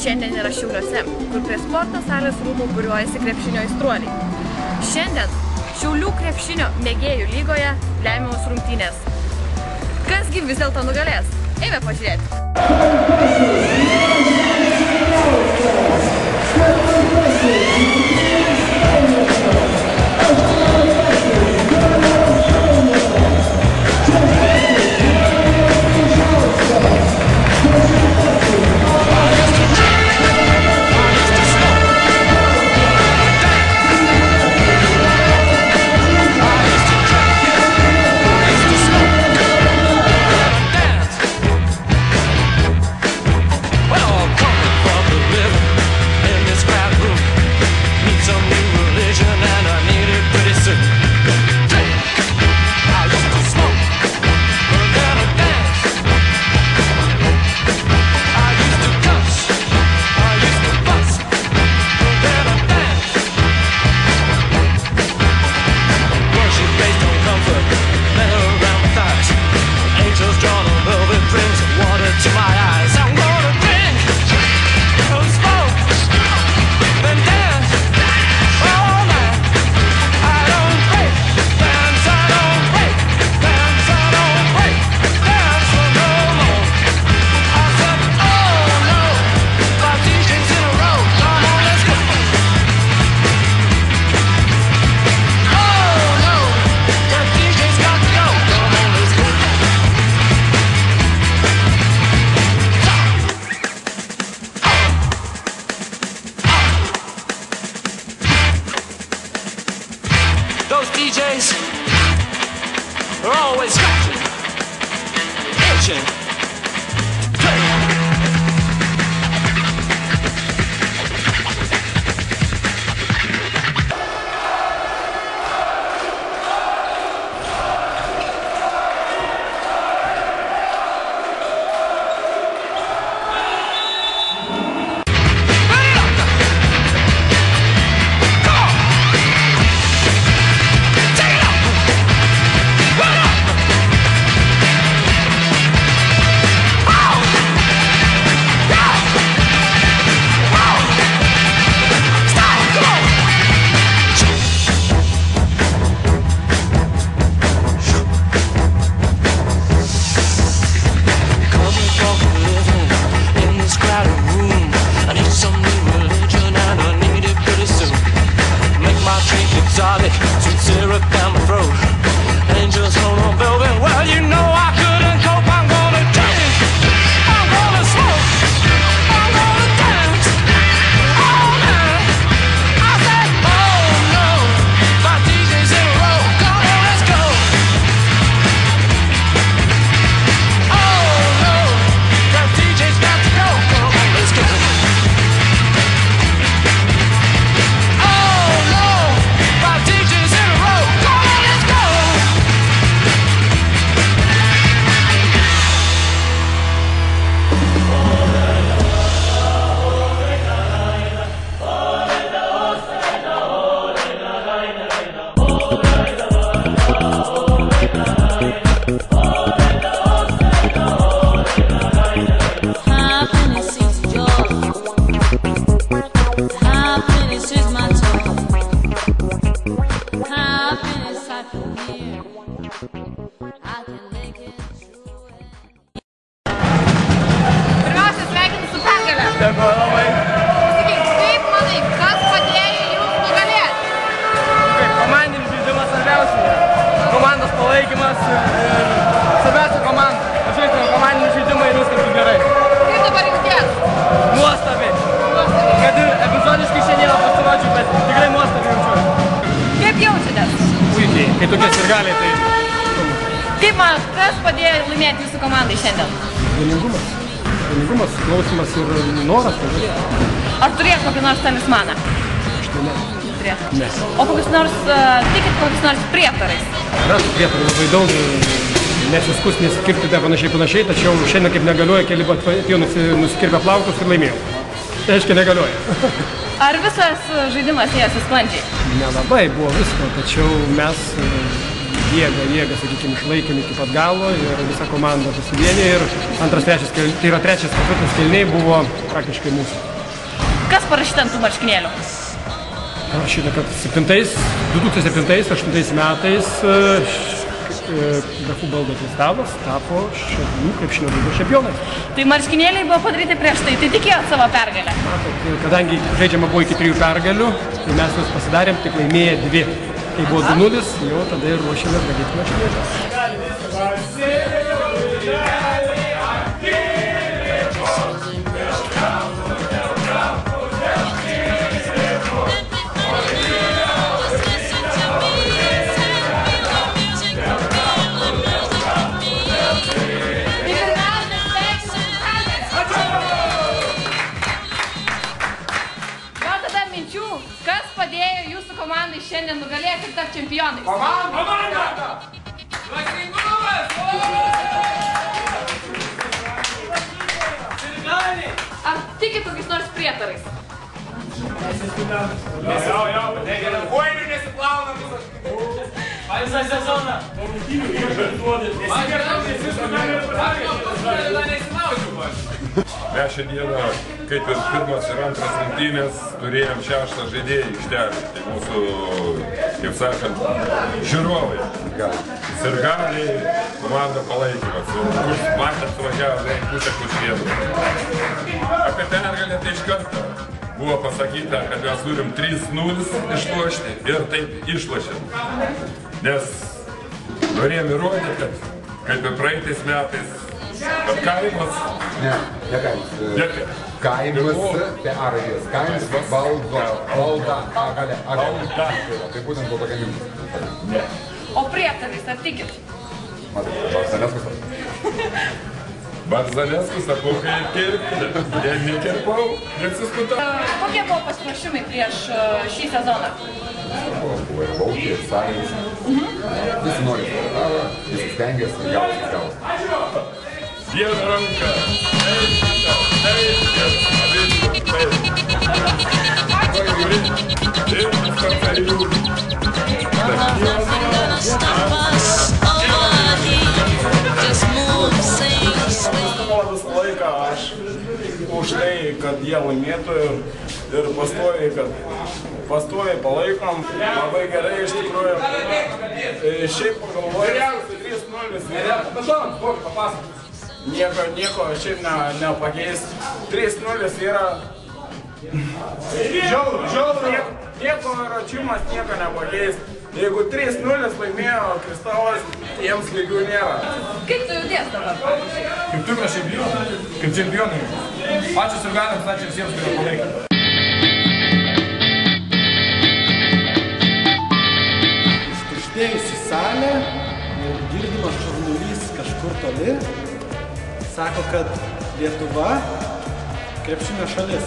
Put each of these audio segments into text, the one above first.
Šiandien yra Šiauliuose, kur prie sporto salės rūmų būriuojasi krepšinio aistruoliai. Šiandien Šiaulių krepšinio mėgėjų lygoje lemiamos rungtynės. Kasgi vis dėlto nugalės? Eime pažiūrėti. Those DJs are always scratching, itching, exotic, sweet syrup down my throat. Angels on a velvet, well you know I couldn't cope. I'm gonna drink, I'm gonna smoke, I'm gonna dance all night. I said, oh no, 5 DJs in a row, come on let's go. Oh no, that DJ's got to go, come on let's go. Pirmiausia, sveikinu su pergale. Dėkoju labai. Sakyk, kaip manai, kas padėjo jums nugalėti? Komandinis žaidimas svarbiausia. Komandos palaikymas ir svarbiausia komanda. Pažiūrėkime komandinį žaidimą ir viskas bus gerai. Kaip dabar jauties? Nuostabiai. Kad ir epizodiškai šiandieną pasirodžiau, bet tikrai nuostabiai jaučiuosi. Kaip jaučiatės? Puikiai. Kai tokie sirgaliai, tai... Kaip man, kas padėjo laimėti jūsų komandai šiandien? Vieningumas. Vieningumas, klausimas ir noras. Ar turėjot kokį nors talismaną? Aš tai ne. Ne. O kokius nors, tikit kokius nors prietarais? Yra tų prietarai labai daug, nesiskus, nesikirpti ir panašiai, tačiau šiandien kaip negalioja, keli atėjo nusikirpę plaukus ir laimėjau. Tai aiškiai negalioja. Ar visas žaidimas ėjosi sklandžiai? Nelabai buvo visko, tačiau mes jėgą, sakykime, išlaikėm iki pat galo ir visa komanda susivienė ir antras, trečias, tai yra trečias, ketvirtas kėliniai buvo praktiškai mūsų. Kas parašyta ant tų marškinėlių? Parašyta, kad 2007-2008 metais grafų baldo Kristavas tapo Šiaulių krepšinio lygos čempionais. Tai marškinėliai buvo padaryti prieš tai, tai tikėjot savo pergalę? Matot, kadangi žaidžiama buvo iki 3 pergalių, tai mes juos pasidarėm tik laimėję 2. Kai buvo 2-0, jau tada ir ruošėmės daryti marškinėlius. Kas padėjo jūsų komandai šiandien nugalėti ir tapti čempionais? Komanda! Dvasingumas! Ar tikit kokiais nors prietarais? Koinių nesiplaunam visą sezoną. Mes šiandieną, kaip ir pirmas ir antras rungtynės, turėjom 6 žaidėjų aikštelę. Tai mūsų, kaip sakant, žiūrovai. Sirgaliai, komanda palaikymas. Matėt, suvažiavo pusę kursvienų. Apie pergalę tai iš karto buvo pasakyta, kad mes turim 3-0 išlošti ir taip išlošėm. Nes norėjom įrodyti, kad kaip ir praeitais metais, kad kaimas... Ne kaimas. Kaimas be argės. Kaimas valda agalę. Tai būtent buvo tokia mintis. O prietarais, ar tikit? Barzaleskus. Barzaleskus, sakau, kai kirpti. Nekirpau, nesiskutau. Kokie buvo pasiruošimai prieš šį sezoną? Buvo ir Vaukė, ir Sąjus. Visi nori sportavo, visi stengiasi, gausi. Viena ranka. Visą laiką aš už tai, kad jie laimėtų ir pastoviai palaikom. Labai gerai iš tikrųjų. Šiaip pagalvoju, 3-0 nieko šiaip nepakeis. 3-0 yra žiauru, nieko račiumas nieko nepakeis. Jeigu 3-0 laimėjo Kristavas, jiems lygių nėra. Kaip tu jauties dabar? Kaip turime čempionai, kaip čempionai. Ačiū sirgaliams, ačiū visiems, kurie palaikė. Ištuštėjusi salė ir girdimas šurmulys kažkur toli sako, kad Lietuva krepšinio šalis.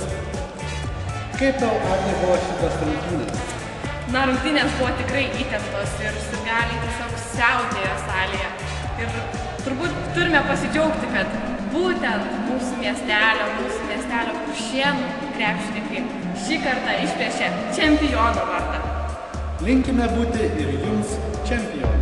Kaip tau, Agne, buvo šitas rungtynės? Na, rungtynės buvo tikrai įtemptos ir sirgaliai tiesiog siautėjo salėje. Ir turbūt turime pasidžiaugti, kad būtent mūsų miestelio Kuršėnų krepšininkai šį kartą išplėšė čempiono vardą. Linkime būti ir jums čempionai.